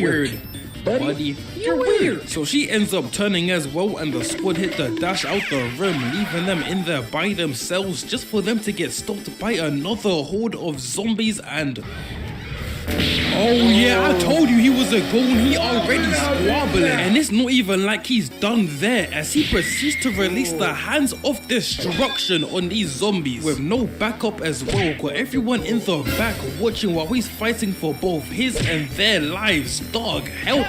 weird. Buddy, you're weird. So she ends up turning as well, and the squad hit the dash out the room, leaving them in there by themselves just for them to get stopped by another horde of zombies. And oh yeah, I told you he was a goon. He already squabbling, and it's not even like he's done there, as he proceeds to release the hands of destruction on these zombies with no backup as well. Got everyone in the back watching while he's fighting for both his and their lives. Dog, help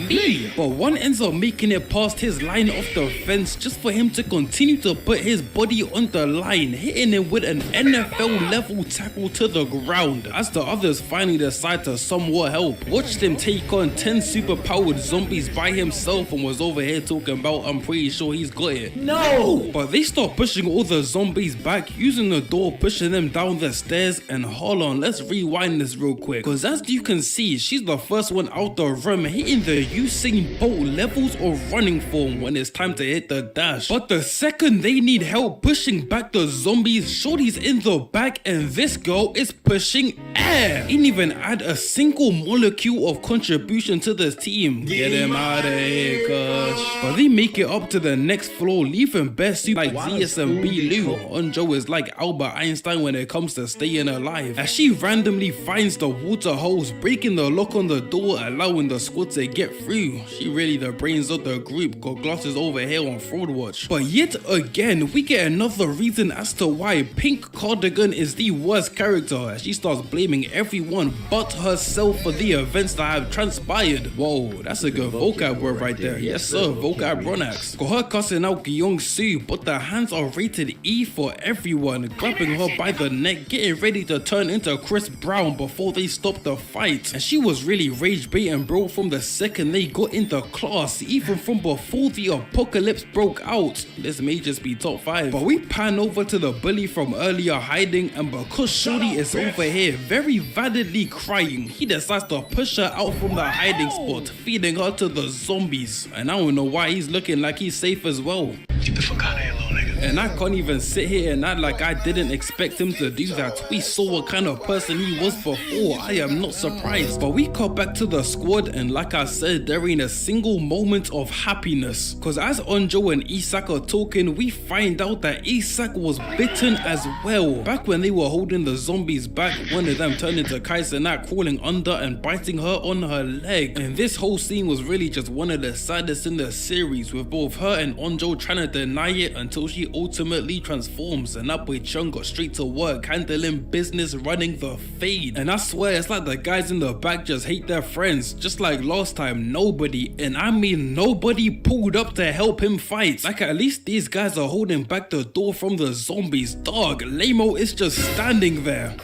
me. But one ends up making it past his line of defense just for him to continue to put his body on the line, hitting him with an NFL level tackle to the ground. As the others finally decide to somewhat help, watched him take on 10 superpowered zombies by himself and was over here talking about I'm pretty sure he's got it. No! But they start pushing all the zombies back, using the door, pushing them down the stairs. And hold on, let's rewind this real quick, because as you can see, she's the first one out the room, hitting the Usain Bolt levels of running form when it's time to hit the dash. But the second they need help pushing back the zombies, Shorty's in the back and this girl is pushing air. Didn't even add a single molecule of contribution to the team. Get him out of here, cuz. But they make it up to the next floor, leaving best suit like ZS and B. Lou. Onjo is like Albert Einstein when it comes to staying alive, as she randomly finds the water hose, breaking the lock on the door, allowing the squad to get through. She really the brains of the group, got glasses over here on fraud watch. But yet again, we get another reason as to why Pink Cardigan is the worst character, as she starts blaming everyone but herself for the events that have transpired. Whoa, that's a good vocab word right there. Yes sir, vocab Ronax. Got her cussing out Gyung Soo, but the hands are rated E for everyone, grabbing her by the neck, getting ready to turn into Chris Brown before they stop the fight. And she was really rage baiting bro from the second they got into class, even from before the apocalypse broke out. This may just be top 5. But we pan over to the bully from earlier hiding, and because Shorty is over here very validly crying, he decides to push her out from the hiding spot, feeding her to the zombies. And I don't know why he's looking like he's safe as well. Get the fuck out of here, little nigga. And I can't even sit here and act like I didn't expect him to do that. We saw what kind of person he was before. I am not surprised. But we cut back to the squad, and like I said, there ain't a single moment of happiness. Cause as Onjo and Isak are talking, we find out that Isak was bitten as well. Back when they were holding the zombies back, one of them turned into Kaisenat, crawling under and biting her on her leg. And this whole scene was really just one of the saddest in the series, with both her and Onjo trying to deny it until she ultimately transforms. And that boy Chung got straight to work, handling business, running the fade. And I swear it's like the guys in the back just hate their friends. Just like last time, nobody, and I mean nobody, pulled up to help him fight. Like at least these guys are holding back the door from the zombies. Dog, Lamo is just standing there.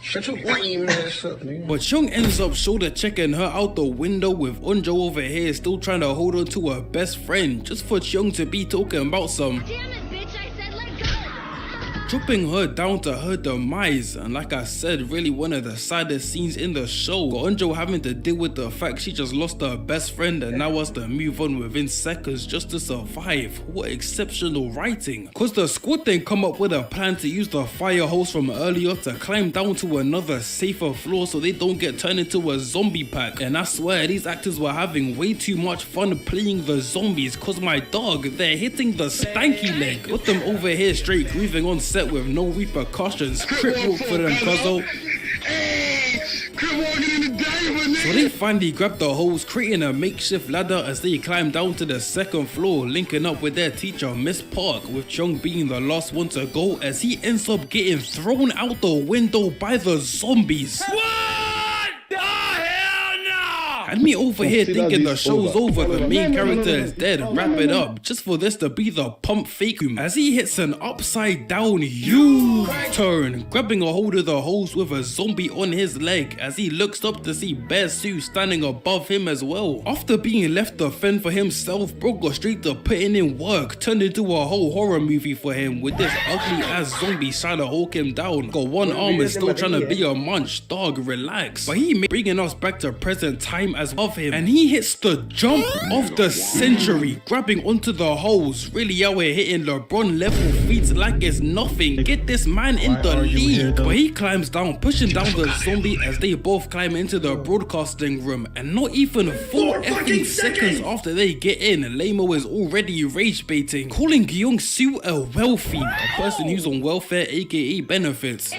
Shut your lame ass up, nigga. But Chung ends up shoulder checking her out the window, with Onjo over here still trying to hold on to her best friend, just for Chung to be talking about some Damn it, bitch, I said let go! dropping her down to her demise. And like I said, really one of the saddest scenes in the show. Got Onjo having to deal with the fact she just lost her best friend and now has to move on within seconds just to survive. What exceptional writing. Cause the squad then come up with a plan to use the fire hose from earlier to climb down to another safer floor so they don't get turned into a zombie pack. And I swear these actors were having way too much fun playing the zombies, cause my dog, they're hitting the stanky leg. Put them over here straight grooving on set with no repercussions. Crip walk for them, cuzzo. Hey, crip walking in the diaper, So they finally grab the hose, creating a makeshift ladder as they climb down to the second floor, linking up with their teacher, Miss Park, with Chung being the last one to go as he ends up getting thrown out the window by the zombies. And me over here thinking the show's over, the main character is dead, wrap it up, just for this to be the pump fake as he hits an upside down U-turn, grabbing a hold of the hose with a zombie on his leg as he looks up to see Bear Sue standing above him as well. After being left to fend for himself, bro got straight to putting in work, turned into a whole horror movie for him with this ugly ass zombie trying to hawk him down. Got one arm and still trying to be a munch. Dog, relax. But he bringing us back to present time as of him, and he hits the jump of the century, grabbing onto the holes, really out here hitting LeBron level feats like it's nothing. Get this man in the league, but he climbs down, pushing down the zombie as they both climb into the broadcasting room, and not even 4 effing seconds after they get in, Lamo is already rage baiting, calling Kyung-soo a wealthy, a person who's on welfare aka benefits.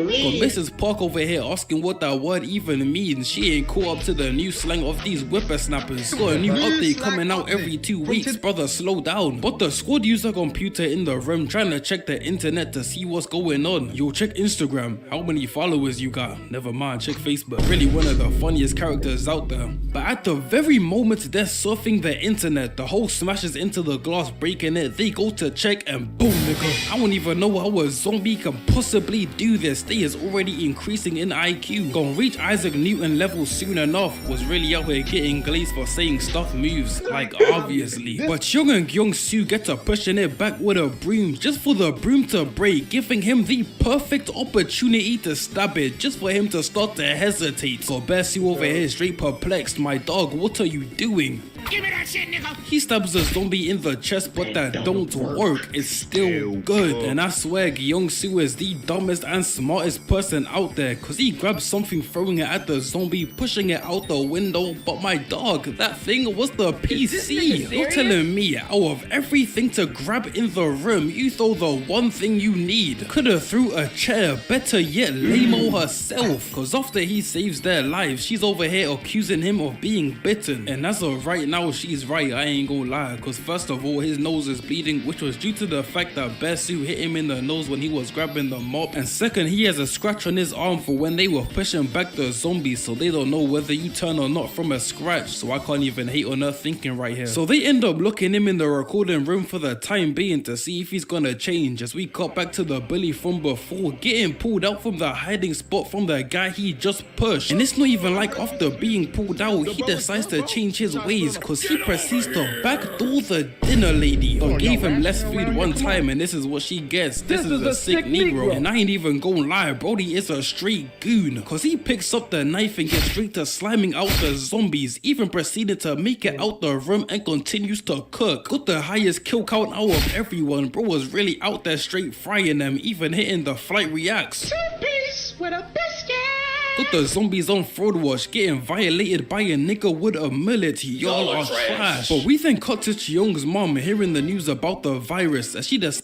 Got Mrs. Park over here asking what that word even means. She ain't caught up to the new slang of these whippersnappers. Got a new update coming out every 2 weeks, brother, slow down. But the squad use a computer in the room trying to check the internet to see what's going on. Yo, check Instagram, how many followers you got? Never mind, check Facebook. Really one of the funniest characters out there. But at the very moment they're surfing the internet, the hole smashes into the glass, breaking it. They go to check and boom, nigga. I don't even know how a zombie can possibly do this. They is already increasing in IQ. Gonna reach Isaac Newton level soon enough. Was really out here getting glazed for saying stuff moves, like obviously. But Hyung and Kyung-soo get to pushing it back with a broom, just for the broom to break, giving him the perfect opportunity to stab it, just for him to start to hesitate. Got Besu over here straight perplexed. My dog, what are you doing? Give me that shit, nigga. He stabs the zombie in the chest, but that don't work. It's still good. And I swear Kyung-soo is the dumbest and smartest person out there, cause he grabs something, throwing it at the zombie, pushing it out the window. But my dog, that thing was the PC. You're telling me out of everything to grab in the room, you throw the one thing you need? Coulda threw a chair, better yet Lamo herself. Cause after he saves their lives, she's over here accusing him of being bitten. And as of right now, she's right, I ain't gonna lie, cause first of all, his nose is bleeding, which was due to the fact that Besu hit him in the nose when he was grabbing the mop, and second, he has a scratch on his arm for when they were pushing back the zombies, so they don't know whether you turn or not from a scratch, so I can't even hate on her thinking right here. So they end up looking him in the recording room for the time being to see if he's gonna change, as we cut back to the bully from before, getting pulled out from the hiding spot from the guy he just pushed, and it's not even like after being pulled out, he decides to change his ways, cause he proceeds to backdoor the dinner lady, who gave him less food one time, and this is what she gets. This is a sick Negro, and I ain't even gonna lie, Brody is a straight goon, cause he picks up the knife and gets straight to sliming out the zombies, even proceeded to make it out the room and continues to cook. Got the highest kill count out of everyone. Bro was really out there straight frying them, even hitting the flight reacts. Two-piece with a biscuit. Got the zombies on fraud watch, getting violated by a nigga with a mullet. Y'all are trash. But we then cut to Cheong's mom hearing the news about the virus, as she decides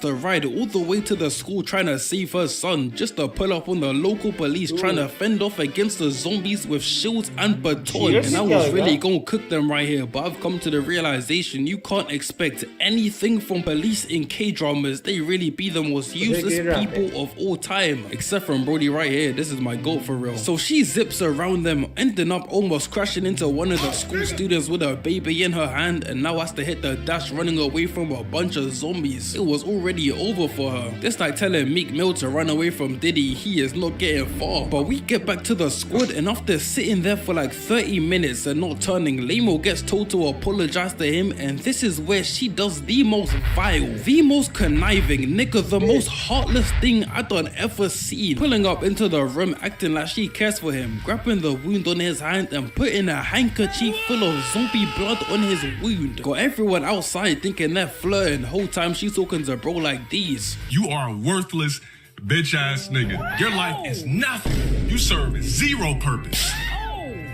to ride all the way to the school trying to save her son, just to pull up on the local police trying to fend off against the zombies with shields and baton. And I was really gonna cook them right here, but I've come to the realization you can't expect anything from police in K-dramas. They really be the most useless people of all time, except from Brody right here. This is my goat for real. So she zips around them, ending up almost crashing into one of the school students with a baby in her hand, and now has to hit the dash running away from a bunch of zombies. It was already over for her. This like telling Meek Mill to run away from Diddy, he is not getting far. But we get back to the squad, and after sitting there for like 30 minutes and not turning, Lamo gets told to apologize to him, and this is where she does the most vile, the most conniving, nigga, the most heartless thing I done ever seen. Pulling up into the room acting like she cares for him, grabbing the wound on his hand and putting a handkerchief full of zombie blood on his wound. Got everyone outside thinking they're flirting, whole time she's talking to bro like these. You are a worthless, bitch ass nigga. Your life is nothing. You serve zero purpose.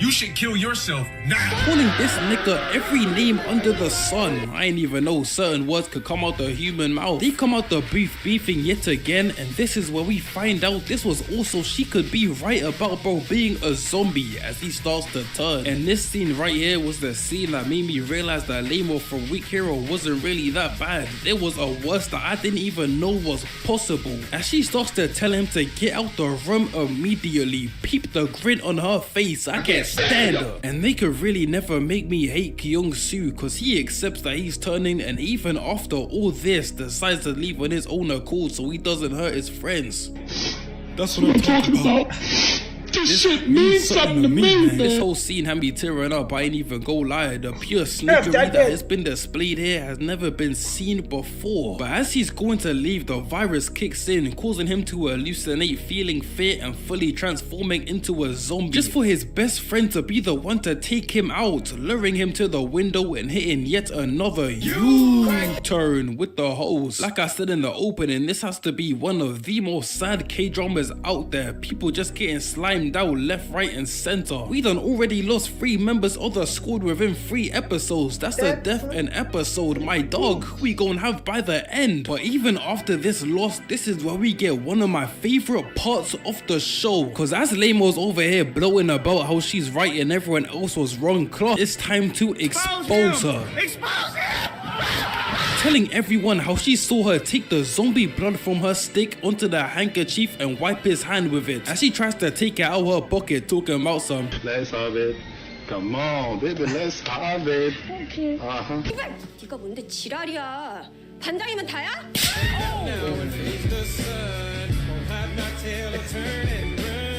You should kill yourself now. Calling this nigga every name under the sun. I ain't even know certain words could come out the human mouth. They come out the beefing yet again, and this is where we find out this was also she could be right about bro being a zombie as he starts to turn. And this scene right here was the scene that made me realize that Lamo from Weak Hero wasn't really that bad. There was a worse that I didn't even know was possible. As she starts to tell him to get out the room immediately, peep the grin on her face. I can't stand her. And they could really never make me hate Kyung-soo, cause he accepts that he's turning, and even after all this decides to leave on his own accord so he doesn't hurt his friends. That's what I'm talking about. Too This shit means something to me, man. This whole scene had me tearing up. I ain't even go lie. The pure sneakery that has been displayed here has never been seen before. But as he's going to leave, the virus kicks in, causing him to hallucinate, feeling fear and fully transforming into a zombie. Just for his best friend to be the one to take him out, luring him to the window and hitting yet another U-turn with the hose. Like I said in the opening, this has to be one of the most sad K-dramas out there. People just getting slimed out left, right and center. We done already lost 3 members of the squad within 3 episodes. That's a death an episode. My dog, who we gonna have by the end? But even after this loss, this is where we get one of my favorite parts of the show. Cause as Lamo's over here blowing about how she's right and everyone else was wrong, Clark, it's time to expose her. Telling everyone how she saw her take the zombie blood from her stick onto the handkerchief and wipe his hand with it. As she tries to take it out of her pocket, talking about some Let's have it. Come on, baby, let's have it. Okay. 네가 뭔데 지랄이야. 반장이면 다야?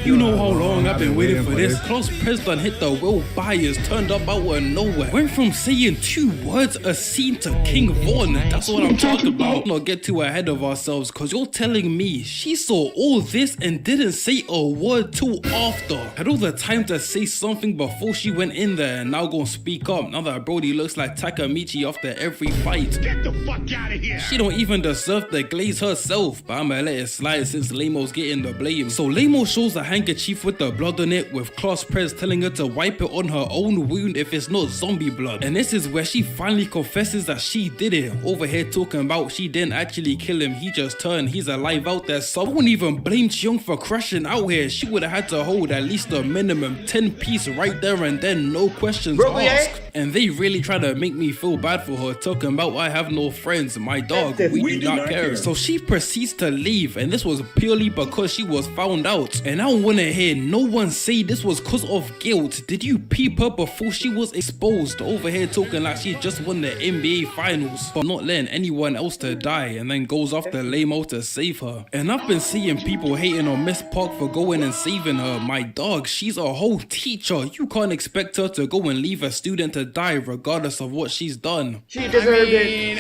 You know how long I've been waiting for this. Klaus President hit the Will Byers, turned up out of nowhere. Went from saying 2 words a scene to King Vaughn. That's what I'm talking about. Not get too ahead of ourselves, cause you're telling me she saw all this and didn't say a word till after. Had all the time to say something before she went in there and now gonna speak up now that Brody looks like Takamichi after every fight. Get the fuck out of here. She don't even deserve the glaze herself, but I'ma let it slide since Lamo's getting the blame. So Lamo shows a handkerchief with the blood on it, with Klaus Prez telling her to wipe it on her own wound if it's not zombie blood. And this is where she finally confesses that she did it. Over here talking about she didn't actually kill him, he just turned, he's alive out there. So I wouldn't even blame Cheong for crashing out here. She would have had to hold at least a minimum 10 piece right there and then, no questions asked. And they really try to make me feel bad for her, talking about I have no friends, my dog, we do not care. So she proceeds to leave, and this was purely because she was found out. And I don't wanna hear no one say this was cause of guilt. Did you peep her before she was exposed? Over here talking like she just won the NBA finals, but not letting anyone else to die, and then goes after Lamo to save her. And I've been seeing people hating on Miss Park for going and saving her. My dog, she's a whole teacher. You can't expect her to go and leave a student to die regardless of what she's done. She deserved it.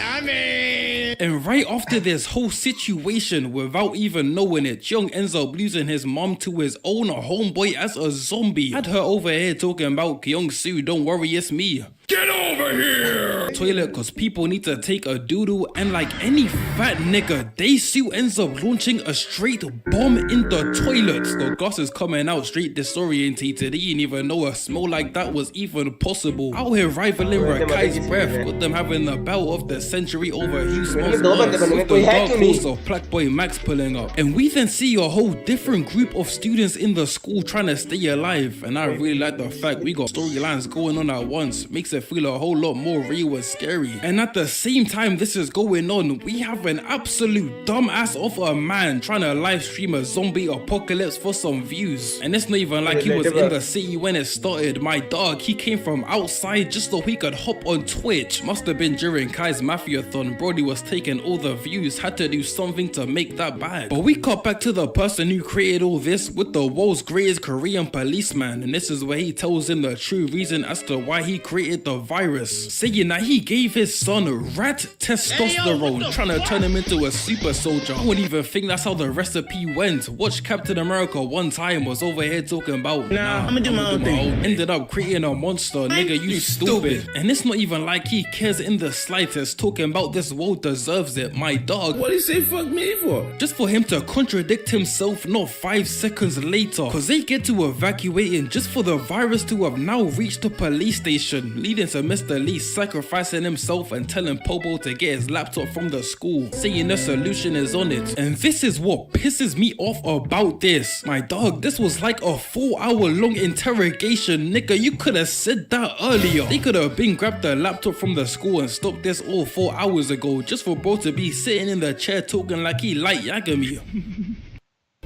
And right after this whole situation, without even knowing it, Cheong ends up losing his mom to his own homeboy as a zombie. Had her over here talking about Kyung-soo, don't worry, it's me. Get over here! Toilet, cause people need to take a doodle, and like any fat nigga, Dae-soo ends up launching a straight bomb in the toilet. The glass is coming out straight disorientated. He didn't even know a smell like that was even possible. Out here rivaling Rakai's breath, got them having the battle of the century over Hugh Smells Worse, with the dark horse of Black Boy Max pulling up. And we then see a whole different group of students in the school trying to stay alive, and I really like the fact we got storylines going on at once. Makes it feel a whole lot more real and scary. And at the same time this is going on, we have an absolute dumbass of a man trying to live stream a zombie apocalypse for some views. And it's not even like he was in the city when it started. My dog, he came from outside just so he could hop on Twitch. Must have been during Kai's Mafiathon. Brody was taking all the views, had to do something to make that bag. But we cut back to the person who created all this with the world's greatest Korean policeman, and this is where he tells him the true reason as to why he created the virus, saying that he gave his son rat testosterone, trying to turn him into a super soldier. I wouldn't even think that's how the recipe went. Watch Captain America one time was over here talking about I'ma do my own thing. Ended up creating a monster, nigga, you stupid. And it's not even like he cares in the slightest, talking about this world deserves it. My dog, What he say fuck me for? just for him to contradict himself not 5 seconds later, cause they get to evacuating just for the virus to have now reached the police station, leading to Mr. Lee sacrificing himself and telling Popo to get his laptop from the school, saying the solution is on it. And this is what pisses me off about this. My dog, this was like a 4-hour-long interrogation, nigga. You could have said that earlier. They could have been grabbed the laptop from the school and stopped this all 4 hours ago, just for bro to be sitting in the chair talking like he like Yagami.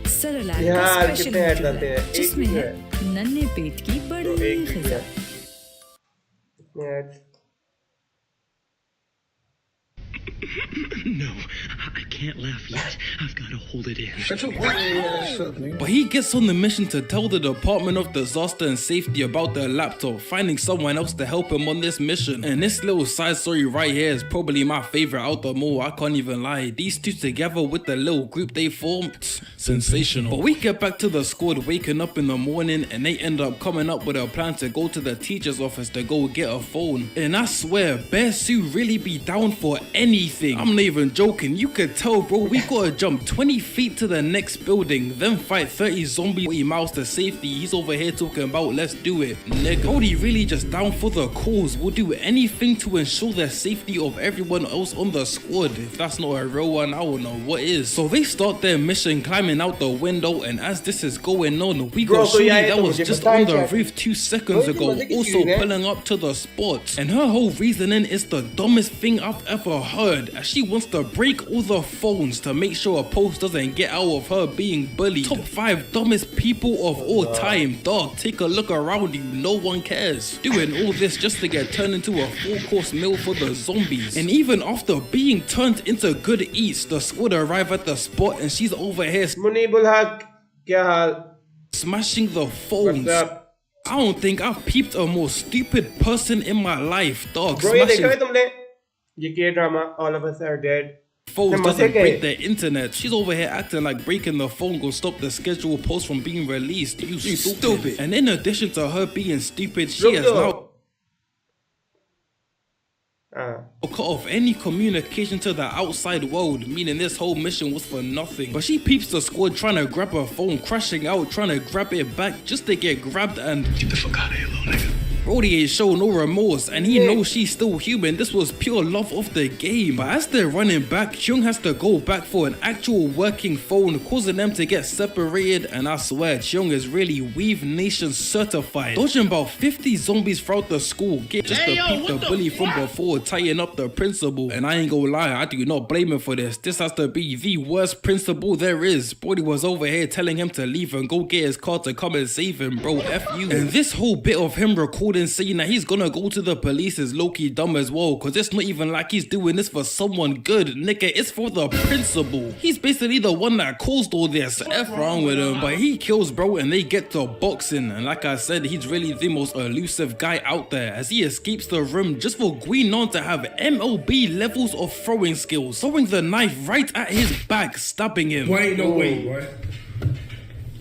सरलार यार, का special कितने add module लाते है, हैं? एक जिसमें ही है है। नन्हे पेट की बड़ी ग़िज़ा। Yes. No, I can't laugh yet. I've got to hold it in. Such a weird But he gets on the mission to tell the Department of Disaster and Safety about the laptop, finding someone else to help him on this mission. And this little side story right here is probably my favorite out the all, I can't even lie. These two together with the little group they formed, sensational. But we get back to the squad waking up in the morning and they end up coming up with a plan to go to the teacher's office to go get a phone. And I swear, Bear Sue really be down for anything. I'm not even joking, you could tell bro, we gotta jump 20 feet to the next building, then fight 30 zombies 40 miles to safety. He's over here talking about let's do it, nigga. Brody really just down for the cause, will do anything to ensure the safety of everyone else on the squad. If that's not a real one, I don't know what is. So they start their mission climbing out the window, and as this is going on, we got Shorty that was just on the roof 2 seconds ago, also pulling up to the spot. And her whole reasoning is the dumbest thing I've ever heard, as she wants to break all the phones to make sure a post doesn't get out of her being bullied. Top 5 dumbest people of all time. Dog, take a look around you, no one cares. Doing all this just to get turned into a 4-course meal for the zombies. And even after being turned into good eats, the squad arrive at the spot and she's over here smashing the phones. I don't think I've peeped a more stupid person in my life, dog. Bro, ये देखा है तुमने? ये K-drama, All of Us Are Dead. Phones doesn't break the internet. She's over here acting like breaking the phone will stop the scheduled post from being released. You stupid. And in addition to her being stupid, she has now cut off any communication to the outside world, meaning this whole mission was for nothing. But she peeps the squad trying to grab her phone, crashing out, trying to grab it back just to get grabbed and Get the fuck out of here, little nigga. Brody ain't show no remorse, and he knows she's still human. This was pure love of the game. But as they're running back, Kyung has to go back for an actual working phone, causing them to get separated. And I swear, Kyung is really Weave Nation certified, dodging about 50 zombies throughout the school, just to peep the bully from before, tying up the principal. And I ain't gonna lie, I do not blame him for this. This has to be the worst principal there is. Brody was over here telling him to leave and go get his car to come and save him, bro. F you. And this whole bit of him recording saying that he's gonna go to the police is low-key dumb as well, cause it's not even like he's doing this for someone good, nigga. It's for the principal. He's basically the one that caused all this. F wrong with him. But he kills bro and they get to boxing, and like I said, he's really the most elusive guy out there as he escapes the room just for Guinan to have MLB levels of throwing skills, throwing the knife right at his back, stabbing him. Boy, ain't no way, boy.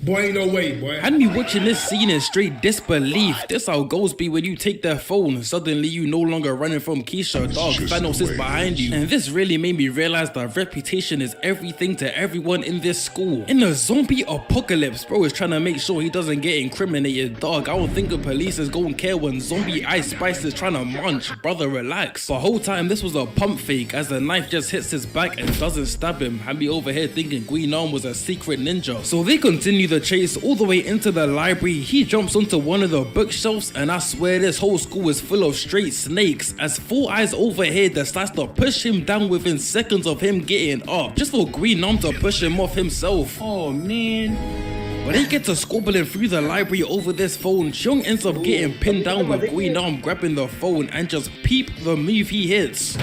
Boy, ain't no way, boy. Had me watching this scene in straight disbelief. This how goals be when you take their phone. Suddenly you no longer running from Keisha. Dog, Thanos is behind you. And this really made me realize that reputation is everything to everyone in this school. In a zombie apocalypse, bro is trying to make sure he doesn't get incriminated. Dog, I don't think the police is gonna care when zombie Ice Spice is trying to munch. Brother, relax. The whole time this was a pump fake, as the knife just hits his back and doesn't stab him. Had me over here thinking Guinan was a secret ninja. So they continue the chase all the way into the library. He jumps onto one of the bookshelves, and I swear this whole school is full of straight snakes, as Four Eyes over here decides to push him down within seconds of him getting up, just for Guinan to push him off himself. Oh man. But they get to squabbling through the library over this phone. Kyung ends up getting pinned down with Guinan grabbing the phone, and just peep the move he hits.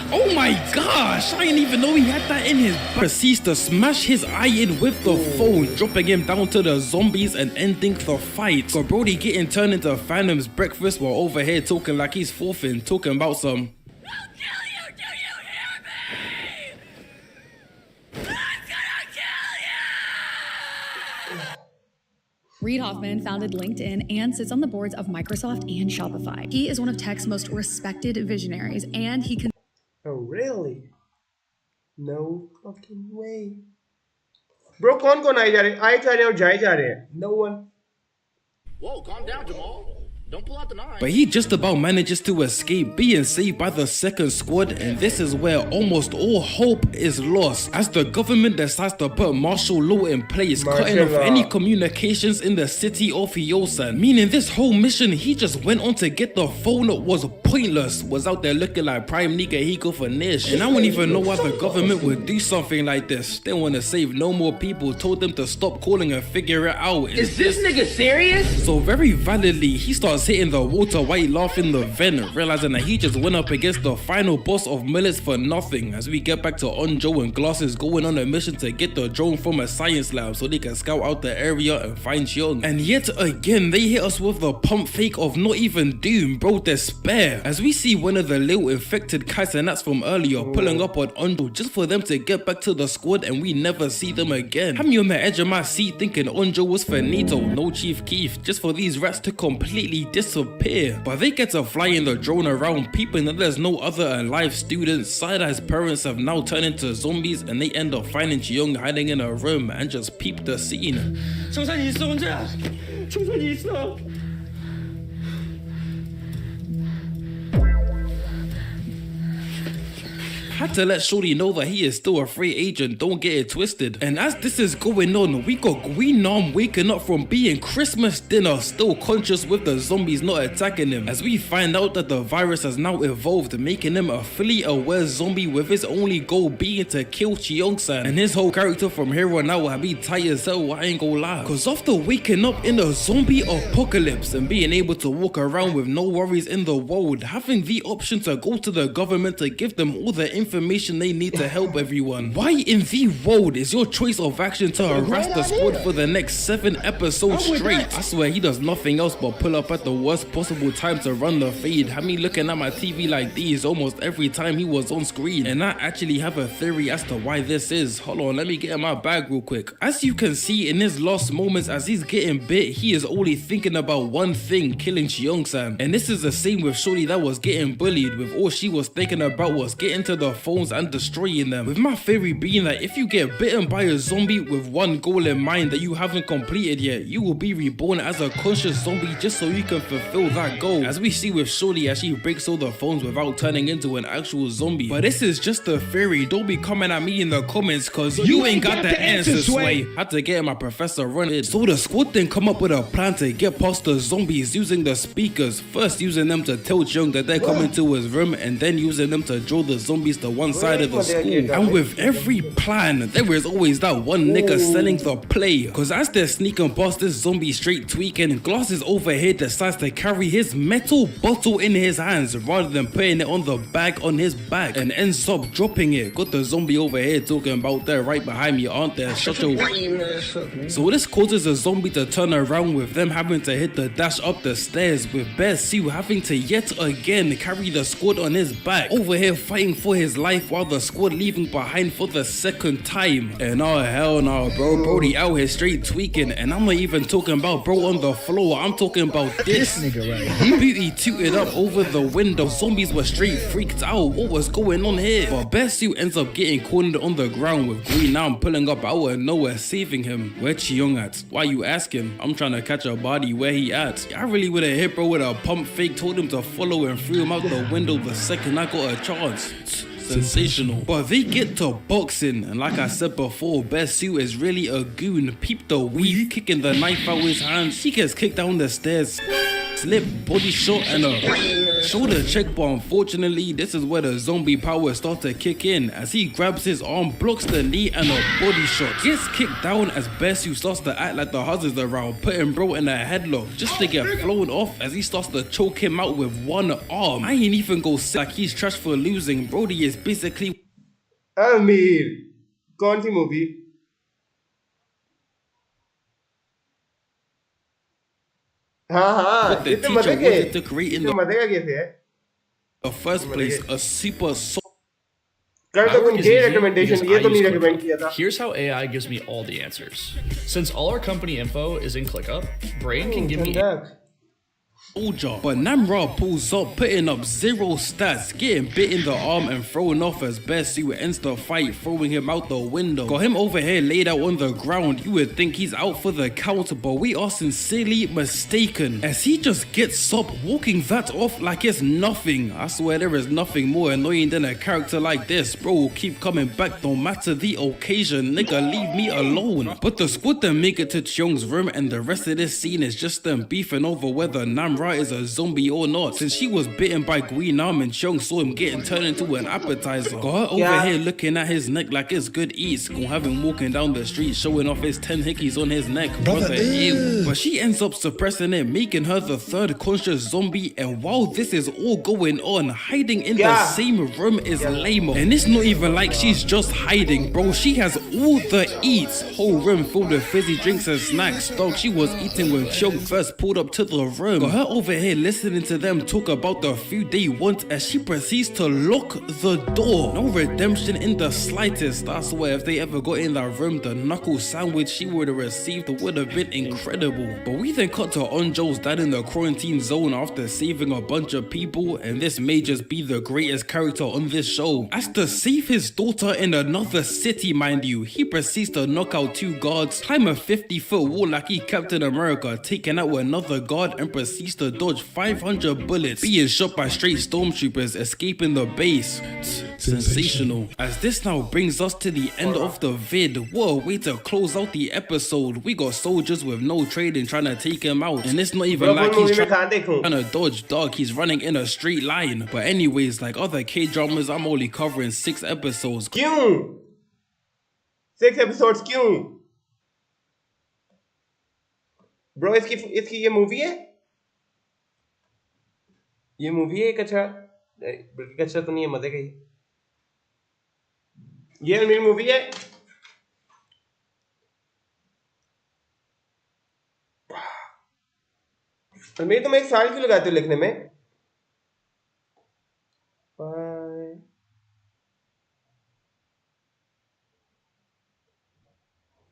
Oh my gosh, I didn't even know he had that in his back. Proceeds to smash his eye in with the phone, dropping him down to the zombies and ending the fight. So Brody getting turned into Phantom's breakfast while over here talking like he's forfeiting, talking about some I'll kill you, do you hear me? I'm gonna kill you! Reid Hoffman founded LinkedIn and sits on the boards of Microsoft and Shopify. He is one of tech's most respected visionaries, and he can. Oh, really? No fucking way. Bro, कौन आए जा रहे? आए जा रहे और जाए जा रहे हैं? No one. Whoa, calm down, Jamal. Don't pull out the knife. But he just about manages to escape, being saved by the second squad, and this is where almost all hope is lost, as the government decides to put martial law in place, cutting off any communications in the city of Hyosan. Meaning this whole mission he just went on to get the phone was pointless. Was out there looking like prime nigga he go for niche. And I don't even know why the government would do something like this. They want to save no more people. Told them to stop calling and figure it out. Is this nigga serious? So very validly, he starts hitting the water while he laugh in the vent, realizing that he just went up against the final boss of Millets for nothing. As we get back to Onjo and Glasses going on a mission to get the drone from a science lab so they can scout out the area and find Young. And yet again, they hit us with the pump fake of not even doom, bro, despair. As we see one of the little infected Kaisenats from earlier pulling up on Onjo just for them to get back to the squad, and we never see them again. Had me on the edge of my seat thinking Onjo was finito, no Chief Keef, just for these rats to completely disappear. But they get to flying the drone around, peeping that there's no other alive students. Side-Eye's parents have now turned into zombies, and they end up finding Young hiding in a room and just peep the scene. 청산이 있어 혼자. 청산이 있어. Had to let Shorty know that he is still a free agent, don't get it twisted. And as this is going on, we got Green Arm waking up from being Christmas dinner, still conscious with the zombies not attacking him. As we find out that the virus has now evolved, making him a fully aware zombie with his only goal being to kill Cheong-san. And his whole character from here on out will be tight as hell, I ain't gonna lie. Cause after waking up in a zombie apocalypse and being able to walk around with no worries in the world, having the option to go to the government to give them all the information they need to help everyone. Why in the world is your choice of action to harass the squad for the next 7 episodes straight? I swear he does nothing else but pull up at the worst possible time to run the fade. Had me looking at my TV like these almost every time he was on screen. And I actually have a theory as to why this is. Hold on, let me get in my bag real quick. As you can see in his last moments as he's getting bit, he is only thinking about one thing, killing Cheong-san. And this is the same with Shorty that was getting bullied, with all she was thinking about was getting to the phones and destroying them. With my theory being that if you get bitten by a zombie with one goal in mind that you haven't completed yet, you will be reborn as a conscious zombie just so you can fulfill that goal. As we see with Shorty as she breaks all the phones without turning into an actual zombie. But this is just a theory, don't be coming at me in the comments cause you ain't got the answers, Sway. Had to get my professor running. So the squad then come up with a plan to get past the zombies using the speakers. First using them to tell Jung that they're coming to his room, and then using them to draw the zombies to one side of the school. And with every plan, there is always that one nigga selling the play. Cause as they're sneaking past this zombie straight tweaking, Glasses over here decides to carry his metal bottle in his hands rather than putting it on the bag on his back, and ends up dropping it. Got the zombie over here talking about they're right behind me, aren't they? Shut your... So this causes a zombie to turn around, with them having to hit the dash up the stairs, with Bear Sue having to yet again carry the squad on his back, over here fighting for his life while the squad leaving behind for the second time. And oh hell no, bro, Brody out here straight tweaking, and I'm not even talking about bro on the floor, I'm talking about this nigga right here. Beauty tooted up over the window, zombies were straight freaked out, what was going on here? But Best Suit ends up getting cornered on the ground, with Green Arm pulling up out of nowhere saving him. Where Cheong at? Why you asking? I'm trying to catch a body, where he at? I really would have hit bro with a pump fake, told him to follow and threw him out the window the second I got a chance. Sensational. But they get to boxing, and like I said before, Best Suit is really a goon. Peep the weave, kicking the knife out his hands. He gets kicked down the stairs, slip, body shot, and a shoulder check. But unfortunately, this is where the zombie power starts to kick in, as he grabs his arm, blocks the knee, and a body shot. Gets kicked down as Best Suit starts to act like the hazards around, putting bro in a headlock just to get flown off as he starts to choke him out with one arm. I ain't even go sick like he's trash for losing. Brody is basically Aamir कौन सी movie हाँ what the इतने teacher मजे के wanted to create in इतने मजे का कैसे है the first place, a super कर तो कुछ ये recommendation ये तो नहीं recommend किया था. Here's how AI gives me all the answers. Since all our company info is in ClickUp, Brain can give me soldier. But Namra pulls up, putting up 0 stats, getting bit in the arm and thrown off as Best Suit ends the fight, throwing him out the window. Got him over here laid out on the ground. You would think he's out for the count, but we are sincerely mistaken, as he just gets up, walking that off like it's nothing. I swear there is nothing more annoying than a character like this. Bro will keep coming back no matter the occasion. Nigga, leave me alone. But the squad then make it to Cheong's room, and the rest of this scene is just them beefing over whether Namra her is a zombie or not, since she was bitten by Green Arm and Chung saw him getting turned into an appetizer. Got her over here looking at his neck like it's good eats. Gonna have him walking down the street showing off his 10 hickeys on his neck. Brother, ew. But she ends up suppressing it, making her the third conscious zombie. And while this is all going on, hiding in the same room is Lamo. And it's not even like she's just hiding, bro. She has all the eats. Whole room filled with fizzy drinks and snacks. Dog, she was eating when Chung first pulled up to the room. Got her over here listening to them talk about the food they want as she proceeds to lock the door. No redemption in the slightest. I swear if they ever got in that room, the knuckle sandwich she would have received would have been incredible. But we then cut to Onjo's dad in the quarantine zone after saving a bunch of people, and this may just be the greatest character on this show. As to save his daughter in another city, mind you, he proceeds to knock out 2 guards, climb a 50-foot wall like he Captain America, taking out another guard and proceeds to dodge 500 bullets, being shot by straight stormtroopers, escaping the base. Sensational. As this now brings us to the end of the vid. What a way to close out the episode. We got soldiers with no training trying to take him out, and it's not even like he's trying to dodge, dog. He's running in a straight line. But anyways, like other K-dramas, I'm only covering 6 episodes. Kyun? 6 episodes kyun? Bro, इसकी ये movie है? ये movie है एक अच्छा, बल्कि अच्छा तो नहीं है, मजे का ही। ये मेरी मूवी है। मेरी तुम 1 साल क्यों लगाते हो लिखने में?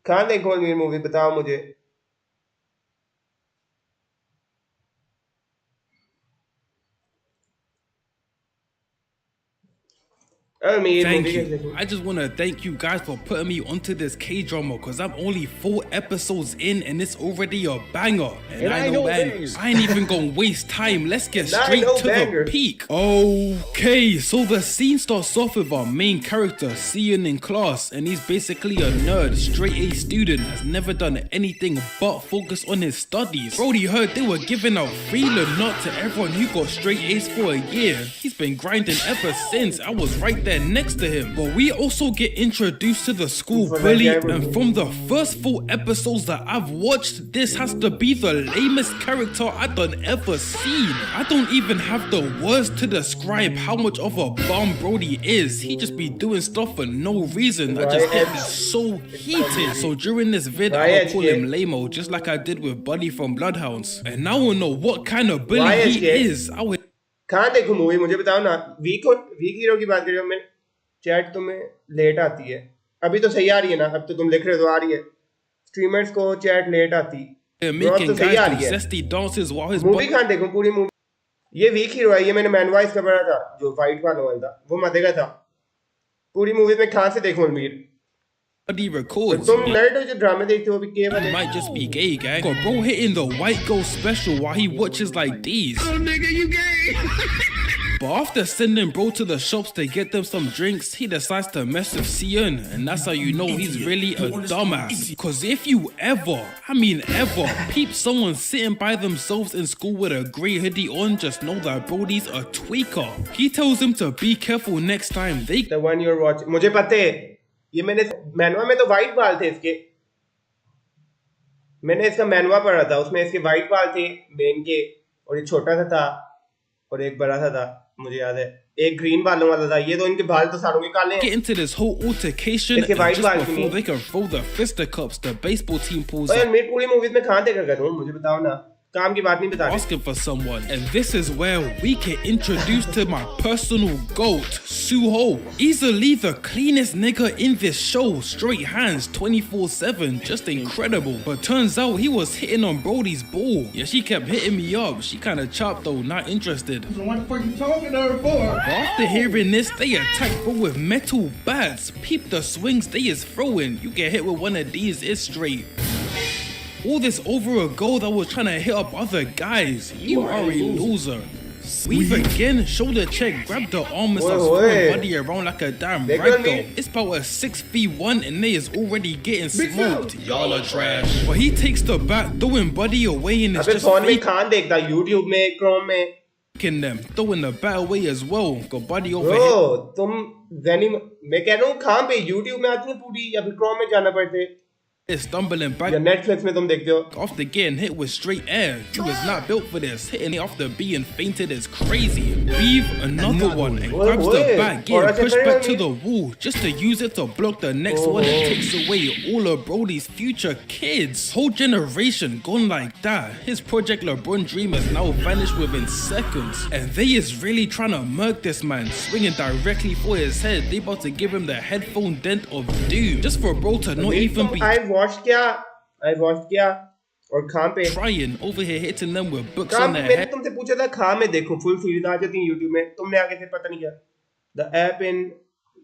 कहाँ देखो मेरी मूवी, बताओ मुझे। Thank you. I just want to thank you guys for putting me onto this K-drama, because I'm only 4 episodes in and it's already a banger. And I know bangers. I ain't even gonna waste time. Let's get straight to the peak. Okay, so the scene starts off with our main character, Seon, in class, and he's basically a nerd, straight A student, has never done anything but focus on his studies. Brody heard they were giving out free nut to everyone who got straight A's for a year. He's been grinding ever since. I was right there next to him. But we also get introduced to the school bully, and from the first 4 episodes that I've watched, this has to be the lamest character I done ever seen. I don't even have the words to describe how much of a bum Brody is. He just be doing stuff for no reason. I just get me so heated. So during this vid, I will call him Lamo, just like I did with Buddy from Bloodhounds. And now we'll know what kind of bully he is. I would कहाँ देखूं movie, मुझे बताओ ना। Week hero की बात कर रहे हो? मैं चैट तुम्हें लेट आती है, अभी तो सही आ रही है ना? अब तो तुम लिख रहे हो तो आ रही है। स्ट्रीमर्स को चैट लेट आती है, तो सही आ रही है। मूवी कहाँ देखूं पूरी मूवी? ये वीक हीरो है, ये मैंने मैनवाइज का पढ़ा था, जो फाइट वाला था, वो मजे का था। पूरी मूवी में कहाँ से देखूं अमीर? Records. तुम नर्ड हो जो ड्रामे देखते हो, अभी केवल might just be gay, gang. Got bro hitting the white girl special while he watches like these. Oh, nigga, you gay. But after sending bro to the shops to get them some drinks, he decides to mess with Seon, and that's how you know he's really a dumbass. Cause if you ever peep someone sitting by themselves in school with a grey hoodie on, just know that Brody's a tweaker. He tells him to be careful next time. The one you're watching, मुझे पता है, ये मैंने मैनुआ में तो white बाल थे इसके, मैंने इसका मैनुआ पढ़ा था, उसमें इसके वाइट बाल थे मेन के, और एक छोटा सा था और एक बड़ा सा था, मुझे याद है, एक ग्रीन बालों वाला था। ये तो इनके बाल तो सारों के काले हैं। Get into this whole altercation, and just before they can throw the fisticuffs, the baseball team pulls up. मैं पूरी मूवीज में कहाँ देखा करूँ, मुझे बताओ ना, काम की बात नहीं बता रहे। Asking for someone, and this is where we get introduced to my personal GOAT, Suho. Easily the cleanest nigga in this show, straight hands 24/7, just incredible. But turns out he was hitting on Brody's ball. Yeah, she kept hitting me up. She kinda chopped though, not interested. So what the fuck you talking to her for? After hearing this, they attack bro with metal bats. Peep the swings they is throwing. You get hit with one of these, it's straight. All this over a girl that was trying to hit up other guys. You are a loser. Weave again, shoulder check, grab the arm and start Oi, throwing oi. Buddy around like a damn They got me. ragdoll. It's about a 6v1 and they is already getting smoked. Y'all are trash. But he takes the bat, throwing Buddy away and it's अबे just phone में खान देखता YouTube में Chrome में faking them, throwing the bat away as well. Got Buddy over here. Bro तुम Venom मैं कह रहा हूँ कहाँ पे YouTube में आती है पूरी या फिर Chrome में जाना पड़ते Is stumbling back या Netflix में तुम देखते हो after getting hit with straight air. He was not built for this. Hitting it after being fainted is crazy. Weave another one and grabs the bat, getting pushed back to the wall just to use it to block the next one and takes away all of Brody's future kids. Whole generation gone like that. His Project LeBron dream has now vanished within seconds. And they is really trying to murk this man, swinging directly for his head. They about to give him the headphone dent of doom. Just for bro to not even be I watched क्या और कहाँ पे trying over here hitting them with books कहाँ on their मैंने head. तुमसे पूछा था कहाँ में देखूं फुल सीरीज आ जाती है YouTube में तुमने आगे से पता नहीं क्या The app in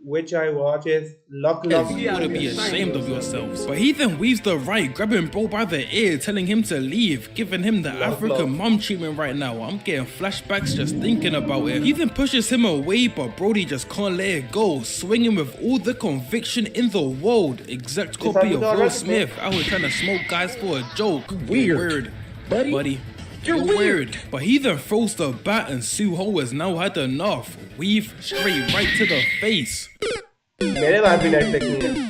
which I watch is Luck. You ought to be ashamed of yourselves. But he then weaves the right, grabbing bro by the ear, telling him to leave, giving him the African mom treatment right now. I'm getting flashbacks just thinking about it. He then pushes him away, but Brody just can't let it go, swinging with all the conviction in the world. Exact copy of Will Smith. I was trying to smoke guys for a joke. Weird. Buddy. You're weird. But he then throws the bat and Suho has now had enough. Weave straight right to the face. मेरे पास भी Netflix नहीं है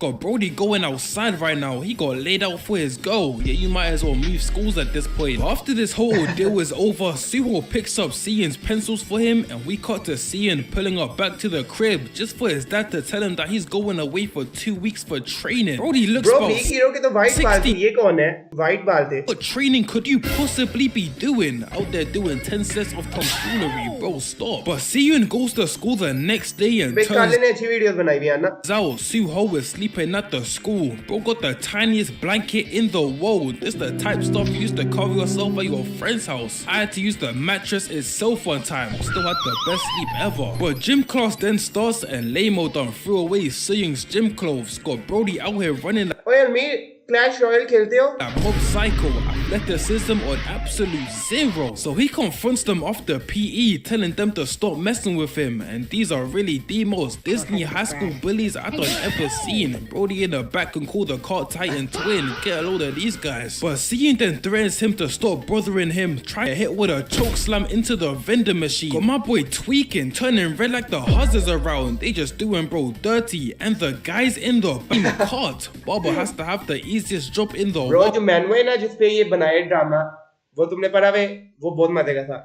Got Brody going outside right now. He got laid out for his goal. Yeah, you might as well move schools at this point. After this whole ordeal is over, Suho picks up Cian's pencils for him, and we cut to Cian pulling up back to the crib just for his dad to tell him that he's going away for 2 weeks for training. Brody looks Bro, about big hero के तो white बाल थे 60. ये कौन है white बाल थे What training could you possibly be doing out there doing 10 sets of tomfoolery, bro? Stop. But Cian goes to school the next day and bay turns काले ने अच्छी वीडियोस बनाई हुई है ना out. Suho is sleeping at the school. Bro got the tiniest blanket in the world. This the type stuff you used to cover yourself at your friend's house. I had to use the mattress itself one time. Still had the best sleep ever. But gym class then starts and Lamo done threw away Suyung's gym clothes. Got Brody out here running like ओ यार मैं Clash Royale खेलते हो a mob psycho, athleticism on absolute zero. So he confronts them after PE, telling them to stop messing with him. And these are really the most Disney high school bullies I thought ever seen. Brody in the back can call the Cart Titan twin, get a load of these guys. But Cian then threatens him to stop bothering him, try to hit with a choke slam into the vending machine. Got my boy tweaking, turning red like the huzzers around. They just doing bro dirty. And the guys in the cart. Baba has to have the easiest job in the bro जो manual है ना जिसपे ये बनाए drama वो तुमने पढ़ा वे वो बहुत मजे का था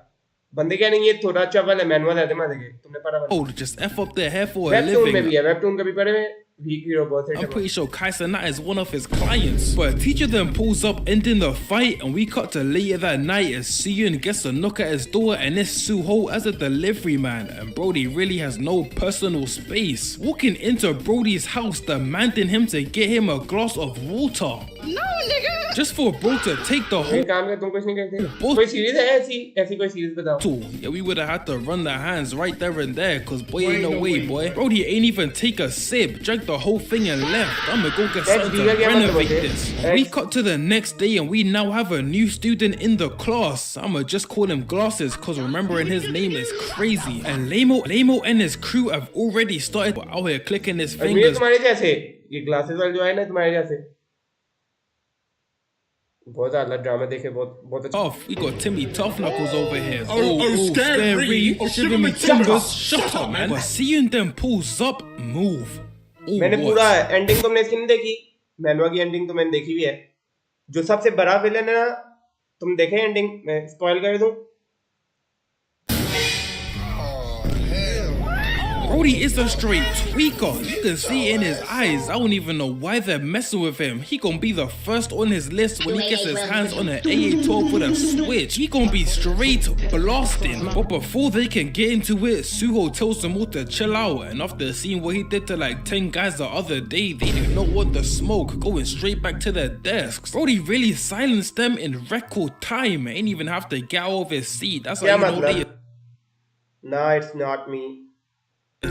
बंदे क्या नहीं ये थोड़ा चवल है मैनुअल है मजे के तुमने पढ़ा Oh, just F up their hair for a webtoon में living. भी है वेबटून कभी पढ़े हुए वीक हीरो बहुत I'm है pretty sure Kaisana is one of his clients. But a teacher then pulls up, ending the fight, and we cut to later that night as Cian gets a knock at his door, and it's Suho as a delivery man, and Brody really has no personal space. Walking into Brody's house, demanding him to get him a glass of water. No, nigga! Just for bro to take the whole काम में तुम कुछ नहीं करते both- कोई series है ऐसी ऐसी कोई सीरीज बताओ tool. Yeah, we would have had to run the hands right there and there, cause boy ain't no way, boy. Brody ain't even take a sip, drank the whole thing and left. I'ma go get something to bigger game renovate than this. X. We cut to the next day and we now have a new student in the class. I'ma just call him Glasses, cause remembering his name is crazy. And Lamo and his crew have already started out here clicking his Ajmer fingers. तुम्हारे जैसे ये glasses वाले जो है ना तुम्हारे जैसे बहुत ज्यादा ड्रामा देखे बहुत अच्छा Off. We got Timmy Tough Knuckles over here. scary. Oh, shivering me timbers. Shut up, man. But seeing them pulls up, move. Oh, मैंने what? पूरा एंडिंग तुमने इसकी नहीं देखी मैनुआ की एंडिंग तो मैंने देखी हुई है जो सबसे बड़ा विलन है ना तुम देखे एंडिंग मैं स्पॉइल कर दूं Brody is a straight tweaker. You can see in his eyes. I don't even know why they're messing with him. He gonna be the first on his list when he gets his hands on an AA-12 with a switch. He gonna be straight blasting. But before they can get into it, Suho tells them all to chill out. And after seeing what he did to like 10 guys the other day, they do not want the smoke, going straight back to their desks. Brody really silenced them in record time. Ain't even have to get out of his seat. That's how क्या you know मतलब they nah it's not me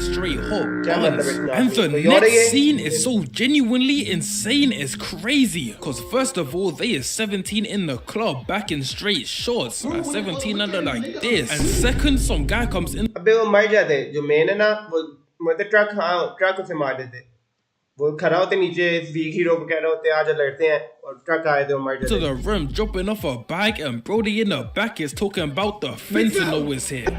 straight hot क्या मतलब buns. इतना? And the कोई और है next ये? scene is so genuinely insane, it's crazy. Cause first of all, they is 17 in the club back in straight shorts, like 17 under like this. And second, some guy comes in अबे वो मर जाते जो main है ना वो मतलब truck उसे मार देते वो खड़ा होते नीचे वीक हीरो को कह रहे होते आज लड़ते हैं और ट्रक आए थे वो मर to जाते the room, dropping off a bag, and Brody in the back is talking about the fentanyl is here.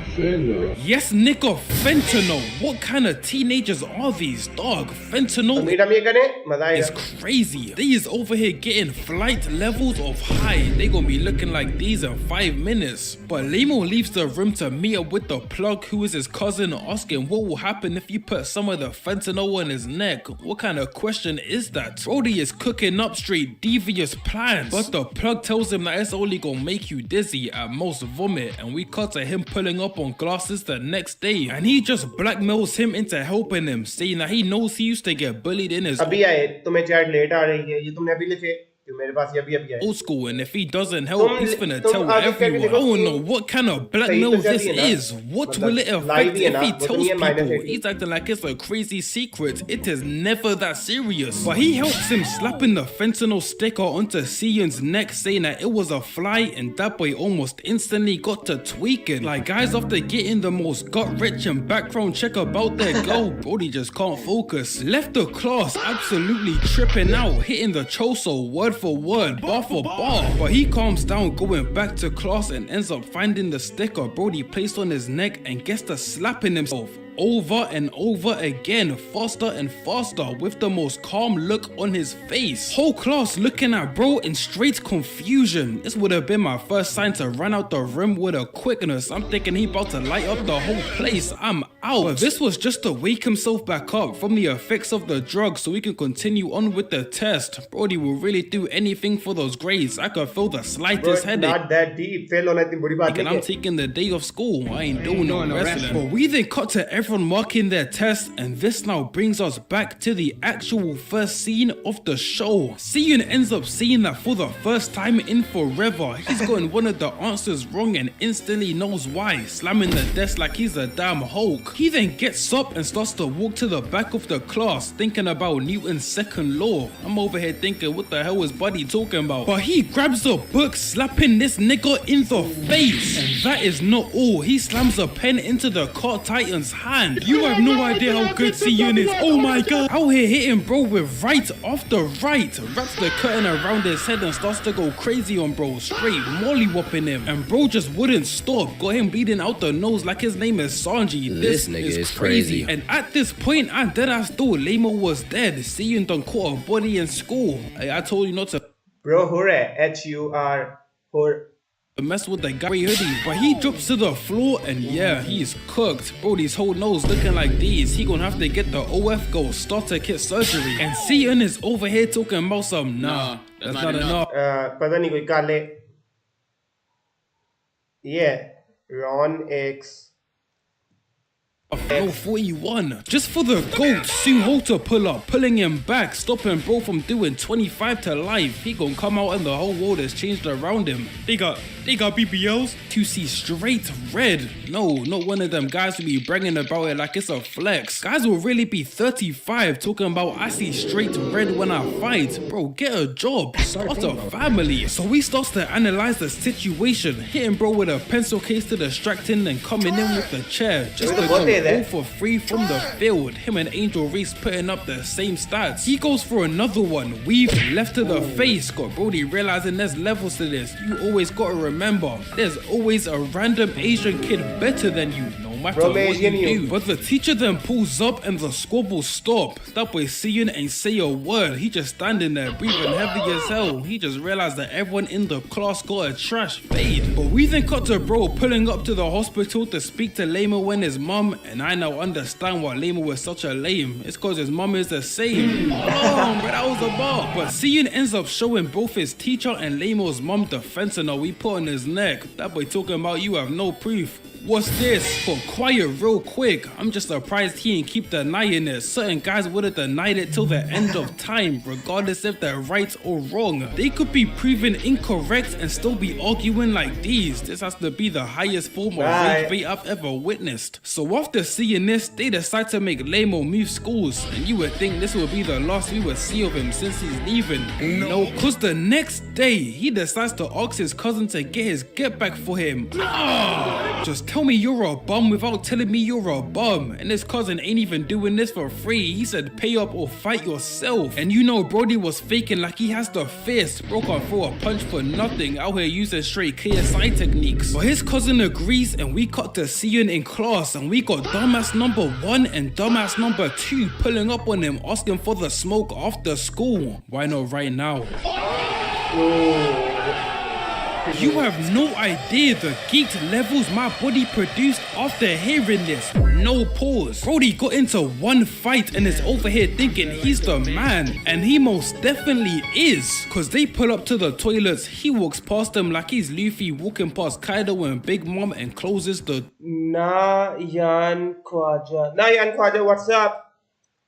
Yes, nigga, fentanyl. What kind of teenagers are these, dog? Fentanyl meet हम ये करें मजा is आएगा crazy. These over here getting flight levels of high. They gonna be looking like these in 5 minutes. But Lemo leaves the room to meet up with the plug, who is his cousin, asking what will happen if you put some of the fentanyl in his neck. What kind of question is that? Brody is cooking up straight devious plans, but the plug tells him that it's only gonna make you dizzy, at most vomit, and we cut to him pulling up on glasses the next day, and he just blackmails him into helping him, saying that he knows he used to get bullied in his अभी आए तुम्हें chat late आ रही है ये तुमने अभी लिखे जो मेरे पास ये अभी आए old school, and if he doesn't help, he's finna tell आगे करके everyone. I देखो, don't know what kind of blackmail सही तो this चल रही है ना? is. What मतलब will it live affect ही है if ना? he वो तो tells नहीं है minus people? 18. He's acting like it's a crazy secret. It is never that serious. But he helps him slapping the fentanyl sticker onto Sion's neck, saying that it was a fly, and that boy almost instantly got to tweaking. Like guys after getting the most gut-wrenching background check about their girl, Brody just can't focus. Left the class absolutely tripping out, hitting the choso word for word, bar for bar. But he calms down going back to class and ends up finding the sticker Brody placed on his neck and gets to slapping himself over and over again, faster and faster, with the most calm look on his face. Whole class looking at bro in straight confusion. This would have been my first sign to run out the room with a quickness. I'm thinking he about to light up the whole place. I'm out. But this was just to wake himself back up from the effects of the drug so he can continue on with the test. Brody will really do anything for those grades. I could feel the slightest headache. not that deep fail होना इतनी बुरी बात And नहीं I'm है taking the day off school. I ain't doing no wrestling. But we then cut to everyone marking their tests, and this now brings us back to the actual first scene of the show. Sion ends up seeing that for the first time in forever, he's gotten one of the answers wrong and instantly knows why, slamming the desk like he's a damn Hulk. He then gets up and starts to walk to the back of the class, thinking about Newton's second law. I'm over here thinking, what the hell is Buddy talking about? But he grabs the book, slapping this nigga in the face. And that is not all. He slams a pen into the Cart Titan's hand. You have no idea how good Sion is. Oh my god. Out here hitting bro with right after right. Wraps the curtain around his head and starts to go crazy on bro. Straight molly whopping him. And bro just wouldn't stop. Got him bleeding out the nose like his name is Sanji. This nigga is crazy. And at this point, I deadass thought Lamo was dead. Sion done caught a body in school. I told you not to bro हो रहा है HUR हो mess with the gray hoodie, but he drops to the floor and yeah, he's cooked. Brody's whole nose looking like these. He gonna have to get the OF gold starter kit surgery. And Sion is over here talking about some nah, that's not enough. पता नहीं कोई काले yeah Ron X No 41. Just for the GOAT, Suho to pull up, pulling him back, stopping bro from doing 25 to life. He gonna come out and the whole world has changed around him. They got BBLs to see straight red. No, not one of them guys will be bragging about it like it's a flex. Guys will really be 35 talking about I see straight red when I fight. Bro, get a job, start a family. So he starts to analyze the situation, hitting bro with a pencil case to distract him and coming in with the chair just to go 0 for 3 from the field. Him and Angel Reese putting up the same stats. He goes for another one, weave left to the face. Got Brody realizing there's levels to this. You always gotta remember, there's always a random Asian kid better than you, no matter what you do. But the teacher then pulls up and the squabbles stop. That boy Sion ain't say a word. He just standing there breathing heavy as hell. He just realized that everyone in the class got a trash fade. But we then cut to bro pulling up to the hospital to speak to Lamo and his mum, and I now understand why Lamo was such a lame. It's cause his mum is the same. Oh, but that was a bar. But Sion ends up showing both his teacher and Lamo's mum the fentanyl we put on his neck. That boy talking about you have no proof. What's this? Got quiet real quick. I'm just surprised he ain't keep denying it. Certain guys would have denied it till the end of time, regardless if they're right or wrong. They could be proven incorrect and still be arguing like these. This has to be the highest form of rage bait I've ever witnessed. So after seeing this, they decide to make Lamo move schools, and you would think this would be the last we would see of him since he's leaving. No, cause the next day, he decides to ask his cousin to get his get back for him. Just tell me you're a bum without telling me you're a bum. And his cousin ain't even doing this for free. He said pay up or fight yourself. And you know Brody was faking like he has the fist. Bro can't throw a punch for nothing, out here using straight KSI techniques. But his cousin agrees, and we cut to Sion in class, and we got dumbass number 1 and dumbass number 2 pulling up on him, asking for the smoke after school. Why not right now? You have no idea the geeked levels my body produced after hearing this. No pause. Brody got into one fight and is over here thinking he's the man. And he most definitely is. Cause they pull up to the toilets, he walks past them like he's Luffy walking past Kaido and Big Mom and closes the Nayan Khwaja, what's up?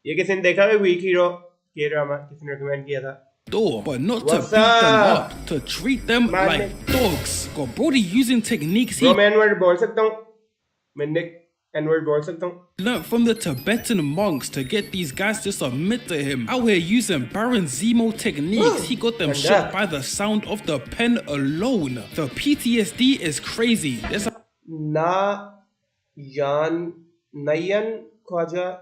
ये किसी ने देखा है week hero के drama, किसी ने recommend किया था door, but not to beat them up, to treat them like dogs. Got Brody using techniques he N-word बोल सकता हूँ मैं N-word बोल सकता हूँ learned from the Tibetan monks to get these guys to submit to him. Out here using Baron Zemo techniques, he got them shook by the sound of the pen alone. The PTSD is crazy. There's Nayan Khwaja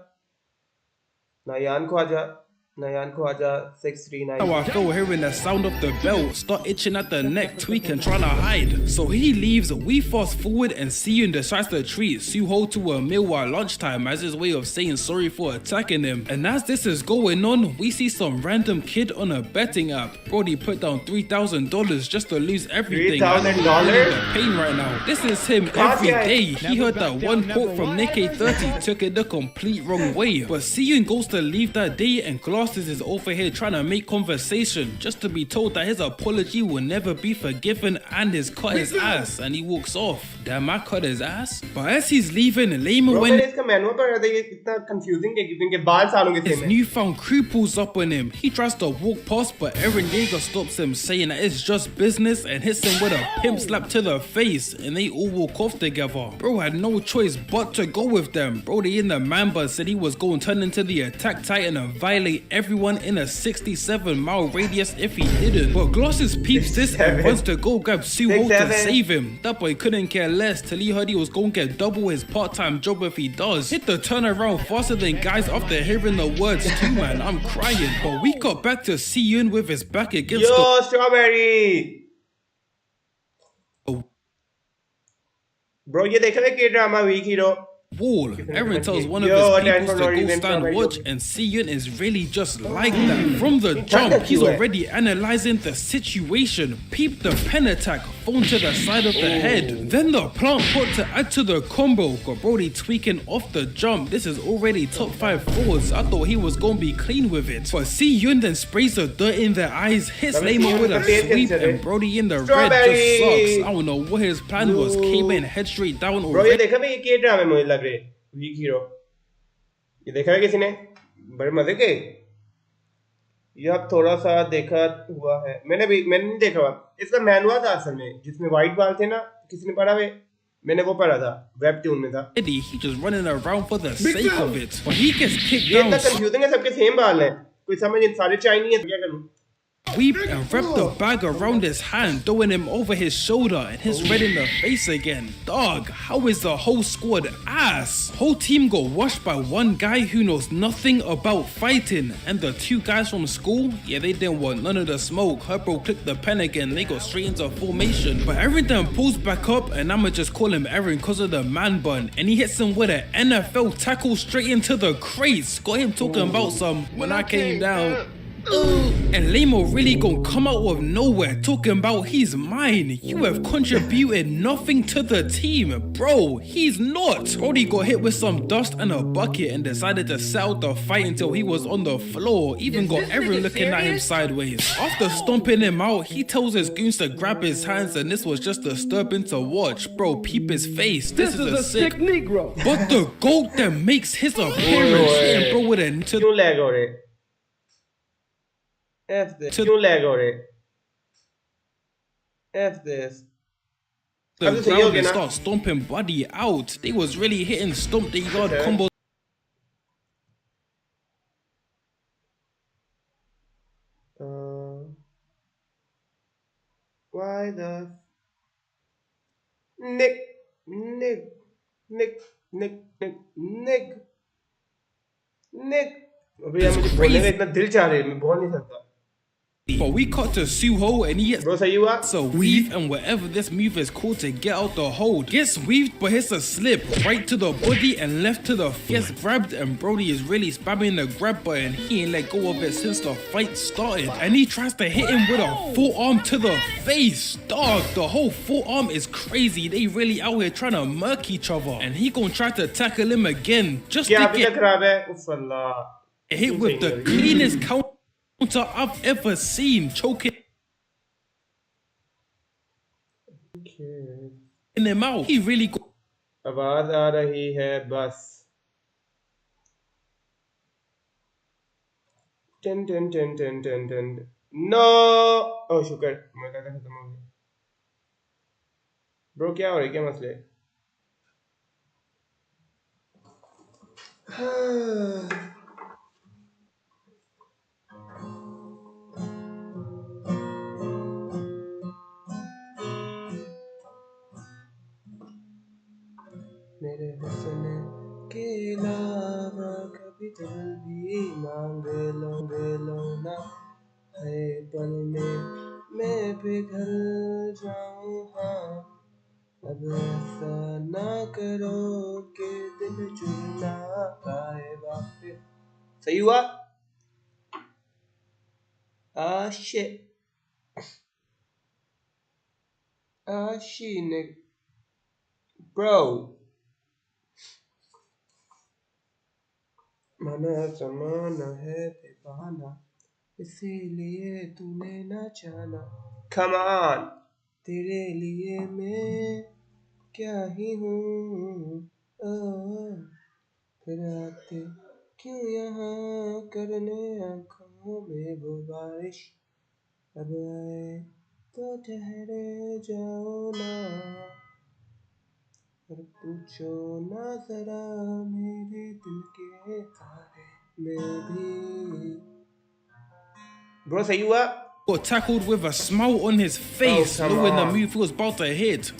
639. How I feel hearing the sound of the bell, start itching at the neck, tweaking, trying to hide. So he leaves, we fast forward and Siyun decides to treat Suho to a meal while lunchtime as his way of saying sorry for attacking him. And as this is going on, we see some random kid on a betting app. Brody put down $3,000 just to lose everything. $3,000? The pain right now. This is him every day. He heard that one quote from Nikkei 30, took it the complete wrong way. But Siyun goes to leave that day and Glasses is over here trying to make conversation just to be told that his apology will never be forgiven and his cut his ass, and he walks off. Damn, I cut his ass. But as he's leaving, Lema when his newfound crew pulls up on him. He tries to walk past, but Eren Yeager stops him, saying that it's just business and hits him with a pimp slap to the face, and they all walk off together. Bro had no choice but to go with them. Brody in the man bus said he was going to turn into the Attack Titan and violate everyone in a 67-mile radius if he didn't. But Glasses peeps this and wants to go grab Suho to save him. That boy couldn't care less till he heard he was going to get double his part-time job if he does. Hit the turnaround faster than guys after hearing the words too, man. I'm crying. But we got back to Siyun with his back against the Strawberry. Bro, ये देखा है K-drama Week Hero wall. Eren tells one of his people to go stand watch, and Siyun is really just like that. From the jump, he's already analyzing the situation. Peep the pen attack, phone to the side of the head. Then the plant pot to add to the combo. Got Brody tweaking off the jump. This is already top 5 forwards. I thought he was gonna be clean with it. But Siyun then sprays the dirt in their eyes, hits Lamo with a sweep, and Brody in the red just sucks. I don't know what his plan was. Came in head straight down already. Weak hero ये देखा है किसी ने बड़े मजे के ये अब थोड़ा सा देखा हुआ है मैंने नहीं देखा हुआ इसका मैनुअल था असल में जिसमें व्हाइट बाल थे ना किसी ने पढ़ा हुआ मैंने वो पढ़ा था वेबटून में था he just running around for the sake of it but he gets kicked down. ये कंफ्यूजिंग है सबके सेम बाल हैं कोई समझ नहीं सारे चाइनी है क्या करूं Weep and wrap the bag around his hand, throwing him over his shoulder, and his red in the face again. Dog, how is the whole squad ass? Whole team got washed by one guy who knows nothing about fighting, and the 2 guys from school, yeah, they didn't want none of the smoke. Herbo clicked the pen again, they got straight into formation. But Eren then pulls back up, and I'ma just call him Eren cause of the man bun, and he hits him with an NFL tackle straight into the crates. Got him talking about some when I came down. And Lamo really gon' come out of nowhere talking about he's mine. You have contributed nothing to the team. Bro, he's not. Brody got hit with some dust and a bucket and decided to set out the fight until he was on the floor. Even got everyone looking at him sideways. After stomping him out, he tells his goons to grab his hands, and this was just disturbing to watch. Bro, peep his face. This is a sick Negro. But the GOAT that makes his appearance, and bro with a क्यों lag हो रहे? F this. क्यों lag हो रहे? F this. the ground and start stomping Buddy out. They was really hitting stomp the yard combos. Why the Nick अभी यार मुझे बोलने में इतना दिल चाह रहा है मैं बोल नहीं सकता. But we cut to Suho and he gets Bro, say you what? so weave and whatever this move is called to get out the hold. Gets weaved but hits a slip right to the body and left to the gets grabbed, and Brody is really spamming the grab button. He ain't let go of it since the fight started. And he tries to hit him with a forearm to the face. Dog, the whole forearm is crazy. They really out here trying to murk each other. And he gonna try to tackle him again just to get hit with the cleanest counter I've ever seen, choking in him out. He really आवाज आ रही है बस. Ten. No. Oh शुक्र मैं कहता खत्म हो गया. Bro क्या हो रहा है, क्या मसले है? मेरे हुस्न के अलावा कभी दिल भी मांग लो ना है पल में मैं पिघल जाऊं. हाँ अब ऐसा ना करो कि दिल जुड़ना पाए वापस. सही हुआ? shit. Shit nigga. Bro. मना जमाना है बेबहाना इसीलिए तूने ना जाना. Come on. तेरे लिए मैं क्या ही हूँ. फिर आते क्यों यहाँ करने आँखों में वो बारिश. अब आए तो ठहरे जाओ ना और पूछो ना जरा मेरे दिल के बारे में भी. Bro, say you up? got tackled with a smile on his face, knowing the move he was about to hit.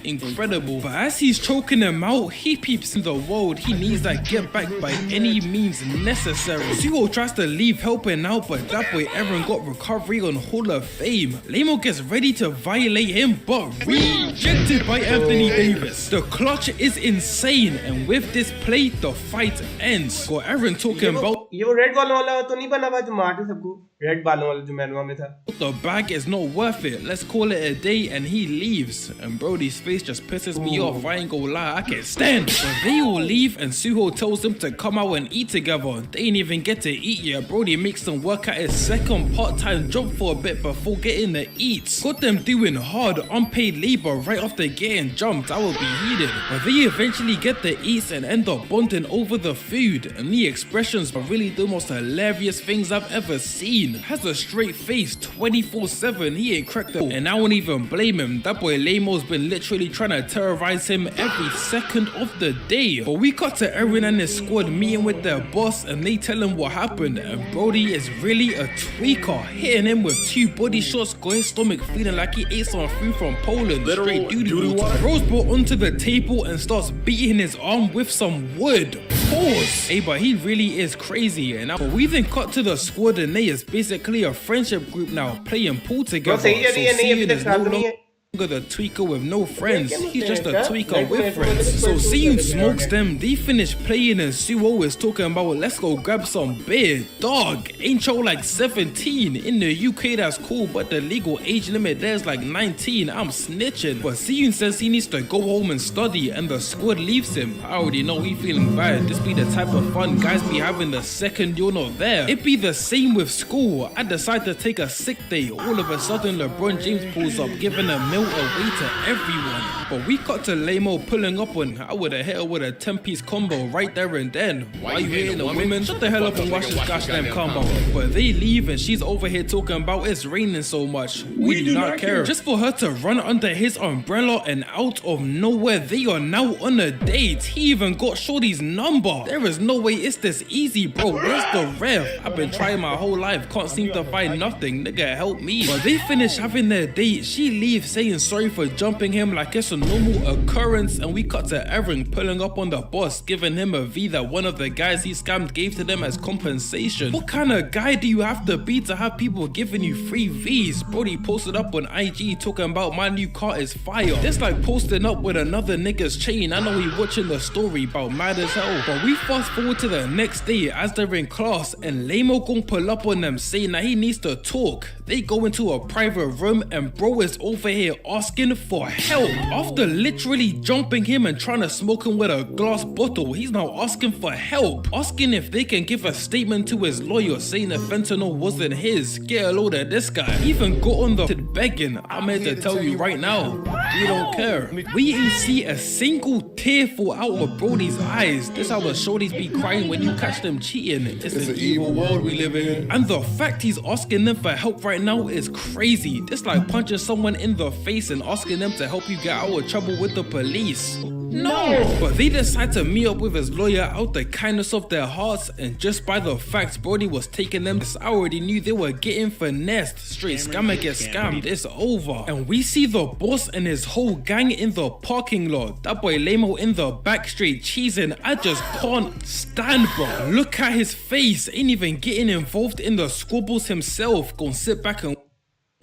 Incredible. But as he's choking him out, he peeps in the world. He needs that get back by any means necessary. Suho tries to leave helping out, but that boy Aaron got recovery on Hall of Fame. Lamo gets ready to violate him, but rejected by Anthony Davis. The clutch is insane, and with this play, the fight ends. Got Aaron talking about ये वो red वालों वाला तो नहीं बना हुआ जो मारते सबको. रेड वालों वाला जो मैनुआ में था. The bag is not worth it. Let's call it a day, and he leaves. And Brody's face just pisses me off. I ain't gonna lie, I can't stand it. But they all leave, and Suho tells them to come out and eat together. They ain't even get to eat yet. Brody makes them work at his second part-time job for a bit before getting the eats. Got them doing hard, unpaid labor right after getting jumped. I will be heated. But they eventually get the eats and end up bonding over the food. And the expressions are really the most hilarious things I've ever seen. Has a straight face 24/7. He ain't cracked up, and I won't even blame him. That boy Lamo's been literally trying to terrorize him every second of the day. But we cut to Aaron and his squad meeting with their boss, and they tell him what happened. And Brody is really a tweaker, hitting him with 2 body shots, got his stomach feeling like he ate some food from Poland. Straight doo-doo water. Rose brought onto the table and starts beating his arm with some wood. Pause. Hey, but he really is crazy. And but we then cut to the squad, and they is basically a friendship group now, playing pool together. So seeing is no longer the tweaker with no friends, he's just a tweaker with friends. So Seyun smokes them, they finish playing and Suho is talking about let's go grab some beer. Dog, ain't you like 17? In the UK that's cool, but the legal age limit there's like 19, I'm snitching. But Seyun says he needs to go home and study and the squad leaves him. I already know he feeling bad, this be the type of fun guys be having the second you're not there. It be the same with school, I decide to take a sick day, all of a sudden LeBron James pulls up giving a meal away to everyone. But we got to Lamo pulling up on, I would've hit her with a 10-piece combo right there and then. Why you hitting a woman? Shut the hell up and watch this gosh damn combo. But they leave and she's over here talking about it's raining so much. We do not care. Just for her to run under his umbrella and out of nowhere they are now on a date. He even got Shorty's number. There is no way it's this easy, bro. Where's the ref? I've been trying my whole life, can't seem to find nothing. Nigga, help me. But they finish having their date. She leaves saying sorry for jumping him like it's a normal occurrence, and we cut to Aaron pulling up on the boss, giving him a V that one of the guys he scammed gave to them as compensation. What kind of guy do you have to be to have people giving you free Vs? Brody posted up on IG talking about my new car is fire. This like posting up with another nigga's chain. I know he watching the story about mad as hell. But we fast forward to the next day as they're in class and Lamo gon' pull up on them saying that he needs to talk. They go into a private room and bro is over here asking for help. After literally jumping him and trying to smoke him with a glass bottle, he's now asking for help. Asking if they can give a statement to his lawyer saying that fentanyl wasn't his. Get a load of this guy. Even got on the begging. I'm here to tell you right now, we don't care. We ain't see a single tear fall out of Brody's eyes. This how the shorties be crying when you catch them cheating. It's an evil world we live in. And the fact he's asking them for help right now is crazy. This like punching someone in the face and asking them to help you get out of trouble with the police. No! But they decide to meet up with his lawyer out the kindness of their hearts, and just by the fact Brody was taking them, I already knew they were getting finessed. Straight scammer get scammed, it's over. And we see the boss and his whole gang in the parking lot. That boy Lamo in the back straight cheesing. I just can't stand, bro. Look at his face, ain't even getting involved in the squabbles himself. Gonna sit back and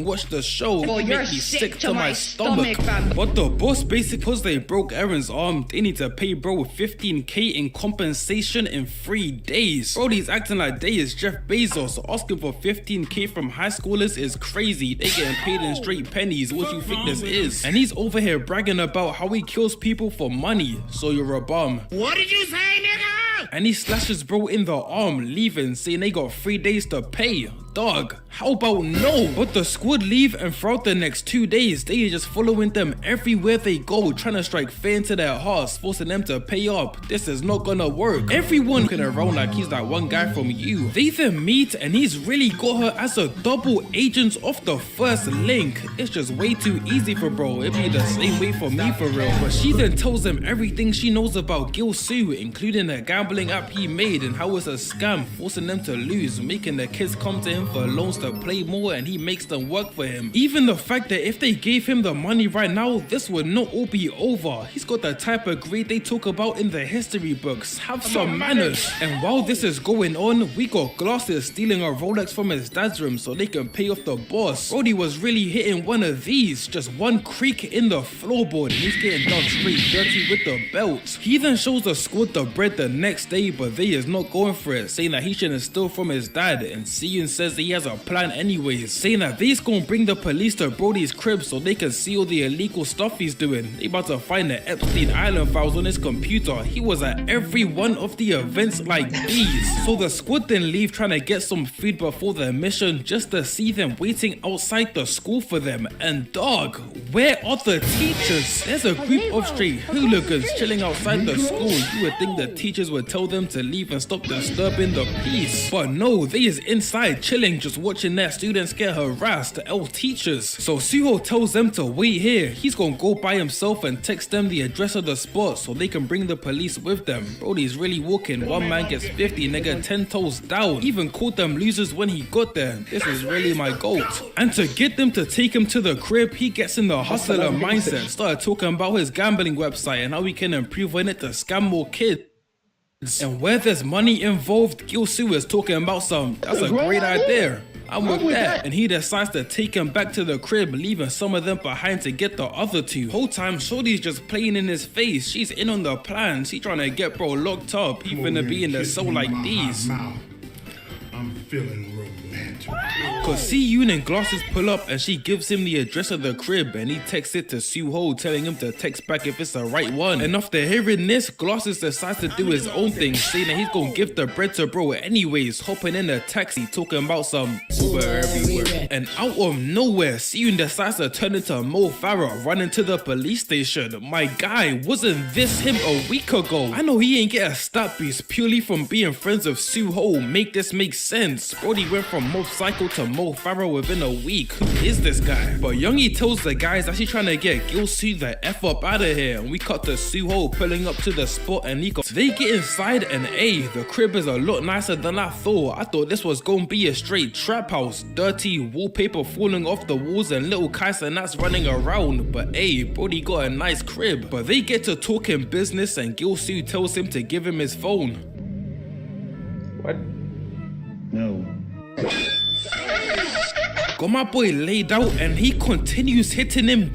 watch the show. Bro, It you're make me sick to my stomach. fam. But the boss basically, because they broke Aaron's arm, they need to pay bro 15k in compensation in 3 days. Brody's acting like they is Jeff Bezos. Asking for 15k from high schoolers is crazy. They getting paid in straight pennies. What you think this is? And he's over here bragging about how he kills people for money. So you're a bum. What did you say, nigga? And he slashes bro in the arm, leaving, saying they got 3 days to pay. Dog, how about no? But the squad leave, and throughout the next 2 days, they are just following them everywhere they go, trying to strike fear into their hearts, forcing them to pay up. This is not gonna work. Everyone looking around like he's that one guy from you. They then meet, and he's really got her as a double agent of the first link. It's just way too easy for bro. It'd be the same way for me for real. But she then tells them everything she knows about Gil Sue, including a gambling app he made and how it's a scam, forcing them to lose, making the kids come to him for loans to play more, and he makes them work for him. Even the fact that if they gave him the money right now, this would not all be over. He's got the type of grade they talk about in the history books. Have some manners. And while this is going on, we got Glasses stealing a Rolex from his dad's room so they can pay off the boss. Brody was really hitting one of these, just one creak in the floorboard, and he's getting done straight dirty with the belt. He then shows the squad the bread the next day, but they is not going for it, saying that he shouldn't steal from his dad, and Seyun says he has a plan anyways, saying that they's gonna bring the police to Brody's crib so they can see all the illegal stuff he's doing. They about to find the Epstein Island files on his computer. He was at every one of the events like these. So the squad then leave trying to get some food before their mission, just to see them waiting outside the school for them. And dog, where are the teachers? There's a group of straight hooligans chilling outside the school. You would think the teachers would tell them to leave and stop disturbing the peace, but no, they is inside chilling, just watching their students get harassed, elf teachers. So Suho tells them to wait here. He's gonna go by himself and text them the address of the spot so they can bring the police with them. Brody's really walking. One man gets 50, nigga 10 toes down. Even called them losers when he got there. This is really my goat. And to get them to take him to the crib, he gets in the hustler mindset, started talking about his gambling website and how he can improve on it to scam more kids. And where there's money involved, Gil Sue is talking about that's a great idea. I'm with that. And he decides to take him back to the crib, leaving some of them behind to get the other two. Whole time, Shorty's just playing in his face. She's in on the plan. She trying to get bro locked up. He finna be in the cell like these. I'm feeling romantic. Cause See-Yoon and Glasses pull up and she gives him the address of the crib and he texts it to Soo-Ho telling him to text back if it's the right one. And after hearing this, Glasses decides to do his own thing, saying that he's gonna give the bread to bro anyways, hopping in a taxi talking about some Uber everywhere. And out of nowhere, See-Yoon decides to turn into Mo Farah, running to the police station. My guy, wasn't this him a week ago? I know he ain't get a stat boost purely from being friends with Soo-Ho. Make this make sense. Brody went from Mo Psycho to Mo Farah within a week. Who is this guy? But Youngie tells the guys that she's trying to get Gil-Soo the F up out of here. And we cut to Soo-Ho pulling up to the spot and Nico. So they get inside and the crib is a lot nicer than I thought. I thought this was gonna be a straight trap house. Dirty wallpaper falling off the walls and little Kais and that's running around. But Brody got a nice crib. But they get to talking business and Gil-Soo tells him to give him his phone. What? No. Got my boy laid out and he continues hitting him with